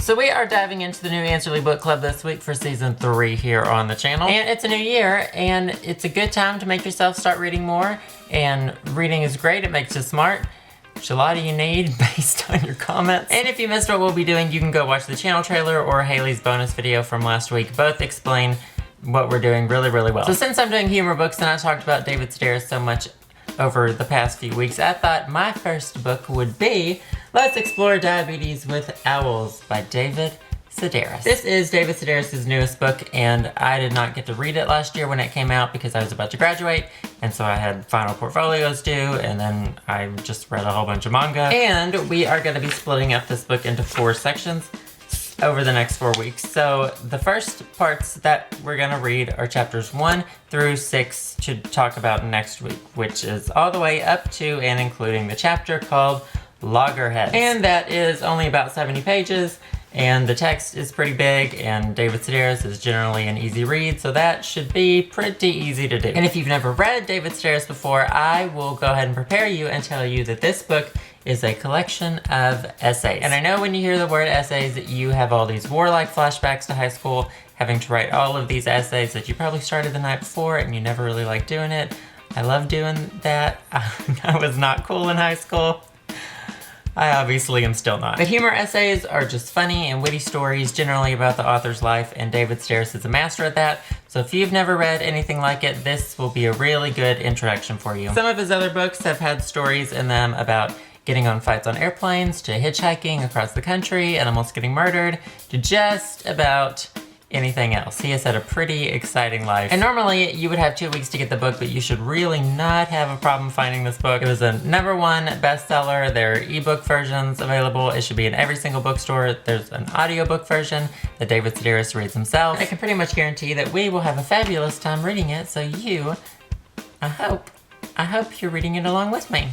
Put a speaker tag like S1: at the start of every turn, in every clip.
S1: So we are diving into the new Answerly Book Club this week for season 3 here on the channel. And it's a new year, and it's a good time to make yourself start reading more. And reading is great, it makes you smart, which a lot of you need based on your comments. And if you missed what we'll be doing, you can go watch the channel trailer or Haley's bonus video from last week. Both explain what we're doing really, really well. So since I'm doing humor books and I talked about David Sedaris so much over the past few weeks, I thought my first book would be Let's Explore Diabetes with Owls by David Sedaris. This is David Sedaris' newest book, and I did not get to read it last year when it came out because I was about to graduate, and so I had final portfolios due, and then I just read a whole bunch of manga. And we are going to be splitting up this book into 4 sections over the next 4 weeks. So the first parts that we're gonna read are chapters 1 through 6 to talk about next week, which is all the way up to and including the chapter called Loggerheads. And that is only about 70 pages, and the text is pretty big, and David Sedaris is generally an easy read, so that should be pretty easy to do. And if you've never read David Sedaris before, I will go ahead and prepare you and tell you that this book is a collection of essays. And I know when you hear the word essays, you have all these warlike flashbacks to high school, having to write all of these essays that you probably started the night before and you never really liked doing it. I love doing that. I was not cool in high school. I obviously am still not. But humor essays are just funny and witty stories, generally about the author's life, and David Sedaris is a master at that. So if you've never read anything like it, this will be a really good introduction for you. Some of his other books have had stories in them about getting on fights on airplanes, to hitchhiking across the country and almost getting murdered, to just about anything else. He has had a pretty exciting life. And normally you would have 2 weeks to get the book, but you should really not have a problem finding this book. It was a #1 bestseller. There are ebook versions available. It should be in every single bookstore. There's an audiobook version that David Sedaris reads himself. I can pretty much guarantee that we will have a fabulous time reading it, so I hope you're reading it along with me.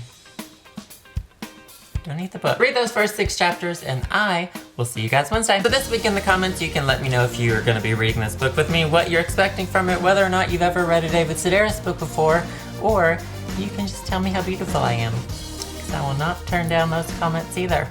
S1: Don't eat the book. Read those first 6 chapters, and I will see you guys Wednesday. So this week in the comments, you can let me know if you're gonna be reading this book with me, what you're expecting from it, whether or not you've ever read a David Sedaris book before, or you can just tell me how beautiful I am, because I will not turn down those comments either.